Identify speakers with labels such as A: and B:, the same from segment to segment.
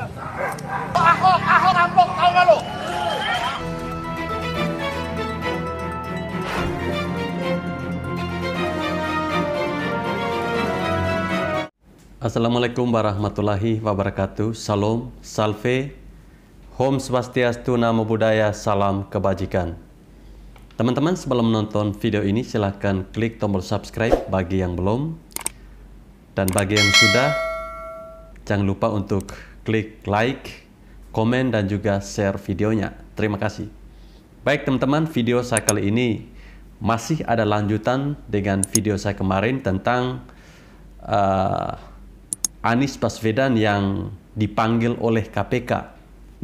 A: Ahok rampok, tahu nggak lo?
B: Assalamualaikum warahmatullahi wabarakatuh. Salam, salve, Om Swastiastu, Namo Buddhaya, salam kebajikan. Teman-teman, sebelum menonton video ini silahkan klik tombol subscribe bagi yang belum. Dan bagi yang sudah, jangan lupa untuk klik like, komen, dan juga share videonya. Terima kasih. Baik teman-teman, video saya kali ini masih ada lanjutan dengan video saya kemarin tentang Anies Baswedan yang dipanggil oleh KPK.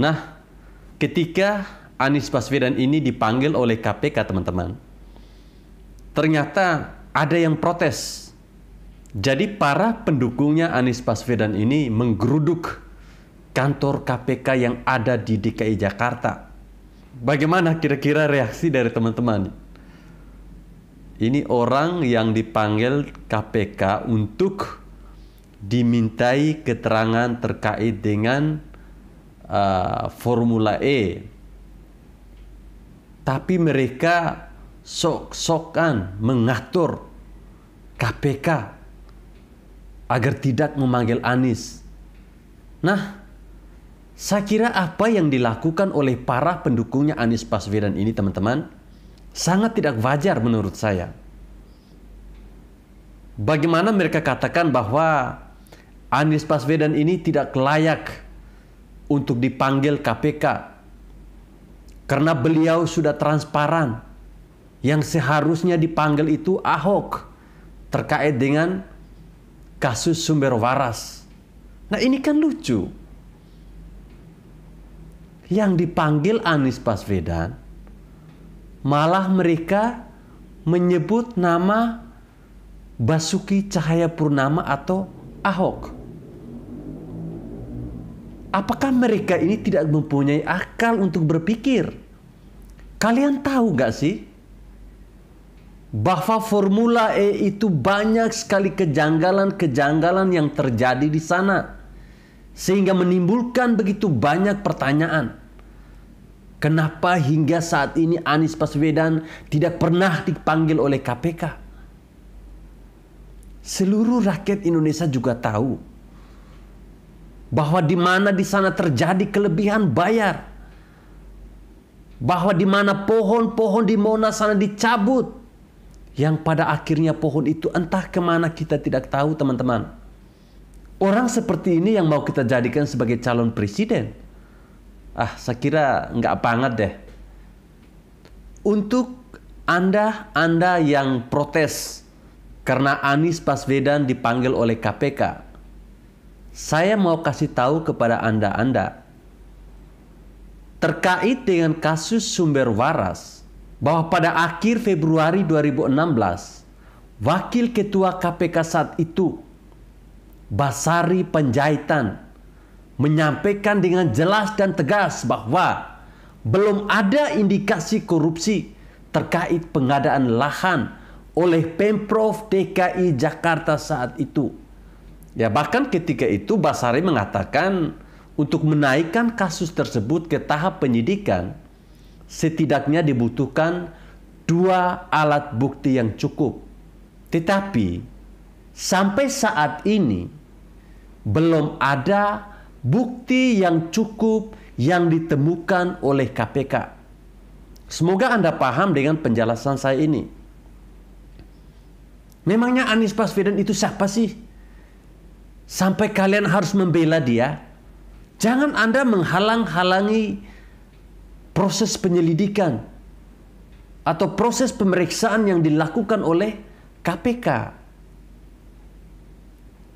B: Nah, ketika Anies Baswedan ini dipanggil oleh KPK, teman-teman, ternyata ada yang protes. Jadi para pendukungnya Anies Baswedan ini menggeruduk kantor KPK yang ada di DKI Jakarta. Bagaimana kira-kira reaksi dari teman-teman? Ini orang yang dipanggil KPK untuk dimintai keterangan terkait dengan Formula E. Tapi mereka sok-sokan mengatur KPK agar tidak memanggil Anies. Nah, saya kira apa yang dilakukan oleh para pendukungnya Anies Baswedan ini, teman-teman, sangat tidak wajar menurut saya. Bagaimana mereka katakan bahwa Anies Baswedan ini tidak layak untuk dipanggil KPK karena beliau sudah transparan. Yang seharusnya dipanggil itu Ahok terkait dengan kasus sumber waras. Nah, ini kan lucu. Yang dipanggil Anies Baswedan, malah mereka menyebut nama Basuki Cahayapurnama atau Ahok. Apakah mereka ini tidak mempunyai akal untuk berpikir? Kalian tahu gak sih bahwa Formula E itu banyak sekali kejanggalan-kejanggalan yang terjadi di sana, sehingga menimbulkan begitu banyak pertanyaan. Kenapa hingga saat ini Anies Baswedan tidak pernah dipanggil oleh KPK? Seluruh rakyat Indonesia juga tahu bahwa di mana di sana terjadi kelebihan bayar, bahwa di mana pohon-pohon di Monas sana dicabut, yang pada akhirnya pohon itu entah kemana kita tidak tahu, teman-teman. Orang seperti ini yang mau kita jadikan sebagai calon presiden, saya kira nggak banget deh. Untuk Anda yang protes karena Anies Baswedan dipanggil oleh KPK, saya mau kasih tahu kepada Anda terkait dengan kasus sumber waras, bahwa pada akhir Februari 2016, Wakil Ketua KPK saat itu, Basari Panjaitan, menyampaikan dengan jelas dan tegas bahwa belum ada indikasi korupsi terkait pengadaan lahan oleh Pemprov DKI Jakarta saat itu. Ya, bahkan ketika itu Basari mengatakan untuk menaikkan kasus tersebut ke tahap penyidikan, setidaknya dibutuhkan 2 alat bukti yang cukup. Tetapi sampai saat ini belum ada bukti yang cukup yang ditemukan oleh KPK. Semoga Anda paham dengan penjelasan saya ini. Memangnya Anies Baswedan itu siapa sih? Sampai kalian harus membela dia? Jangan Anda menghalang-halangi proses penyelidikan atau proses pemeriksaan yang dilakukan oleh KPK.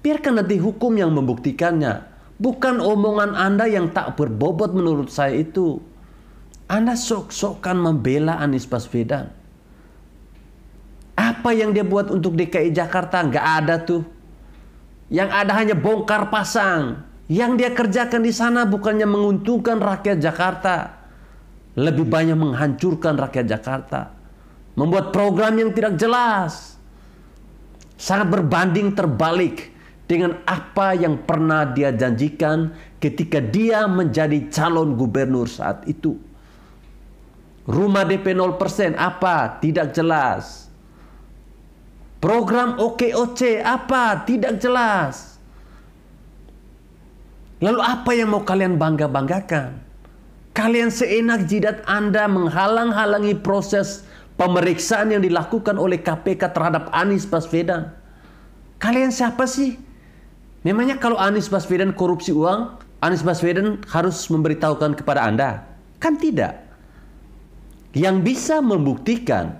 B: Biarkan nanti hukum yang membuktikannya. Bukan omongan Anda yang tak berbobot menurut saya itu. Anda sok-sokan membela Anies Baswedan. Apa yang dia buat untuk DKI Jakarta? Nggak ada tuh. Yang ada hanya bongkar pasang. Yang dia kerjakan di sana bukannya menguntungkan rakyat Jakarta, lebih banyak menghancurkan rakyat Jakarta. Membuat program yang tidak jelas, sangat berbanding terbalik dengan apa yang pernah dia janjikan ketika dia menjadi calon gubernur saat itu. Rumah DP 0% apa? Tidak jelas. Program OKOC apa? Tidak jelas. Lalu apa yang mau kalian bangga-banggakan? Kalian seenak jidat Anda menghalang-halangi proses pemeriksaan yang dilakukan oleh KPK terhadap Anies Baswedan. Kalian siapa sih? Memangnya kalau Anies Baswedan korupsi uang, Anies Baswedan harus memberitahukan kepada Anda? Kan tidak. Yang bisa membuktikan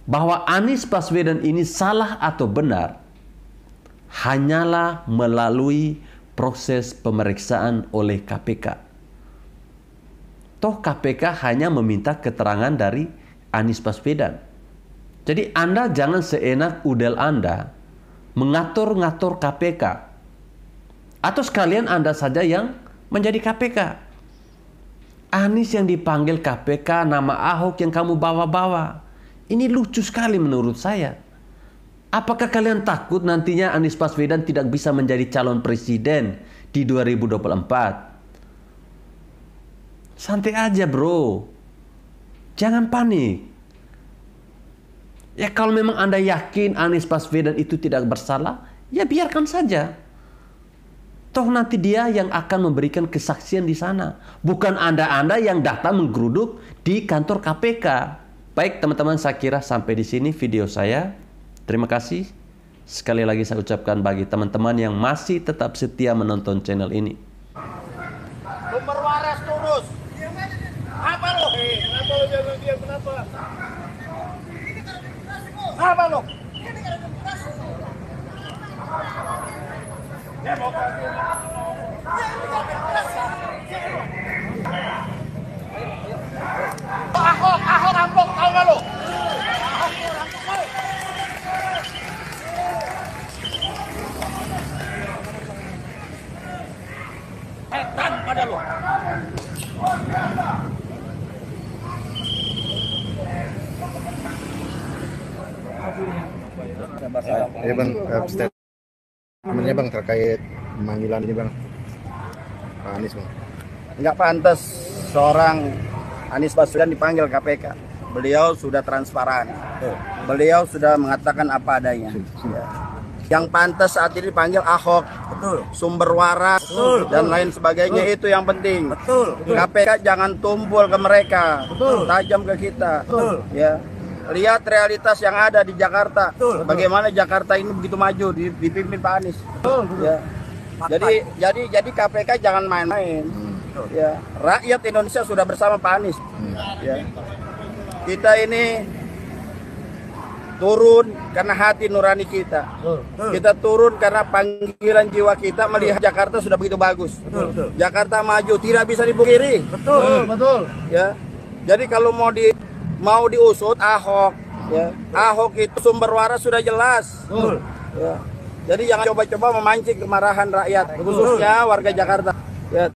B: bahwa Anies Baswedan ini salah atau benar hanyalah melalui proses pemeriksaan oleh KPK. Toh KPK hanya meminta keterangan dari Anies Baswedan. Jadi Anda jangan seenak udel Anda mengatur-ngatur KPK. Atau sekalian Anda saja yang menjadi KPK. Anies yang dipanggil KPK, nama Ahok yang kamu bawa-bawa. Ini lucu sekali menurut saya. Apakah kalian takut nantinya Anies Baswedan tidak bisa menjadi calon presiden di 2024? Santai aja bro. Jangan panik. Ya kalau memang Anda yakin Anies Baswedan itu tidak bersalah, ya biarkan saja. Toh nanti dia yang akan memberikan kesaksian di sana. Bukan Anda-Anda yang datang menggeruduk di kantor KPK. Baik teman-teman, saya kira sampai di sini video saya. Terima kasih. Sekali lagi saya ucapkan bagi teman-teman yang masih tetap setia menonton channel ini.
A: Sumber waras turus. Apa lo? Kenapa lo jangan diam? Kenapa? Apa lo? Ahok rampok, tahu nggak lo? Setan pada lo.
C: Ya bang, statementnya bang terkait pemanggilan ini bang, Pak Anies bang.
D: Nggak pantas seorang Anies Baswedan dipanggil KPK. Beliau sudah transparan. Beliau sudah mengatakan apa adanya. Ya. Yang pantas saat ini dipanggil Ahok, sumber waras, dan lain sebagainya. Itu yang penting. KPK jangan tumpul ke mereka, tajam ke kita. Ya. Lihat realitas yang ada di Jakarta. Bagaimana Jakarta ini begitu maju dipimpin Pak Anies. Ya. Jadi KPK jangan main-main. Ya. Rakyat Indonesia sudah bersama Pak Anies. Ya. Kita ini turun karena hati nurani kita. Kita turun karena panggilan jiwa kita melihat Jakarta sudah begitu bagus. Jakarta maju, tidak bisa dipungkiri. Betul. Ya. Jadi kalau mau diusut Ahok, ya. Ahok itu sumber waras sudah jelas. Ya. Jadi jangan coba-coba memancing kemarahan rakyat, khususnya warga Jakarta.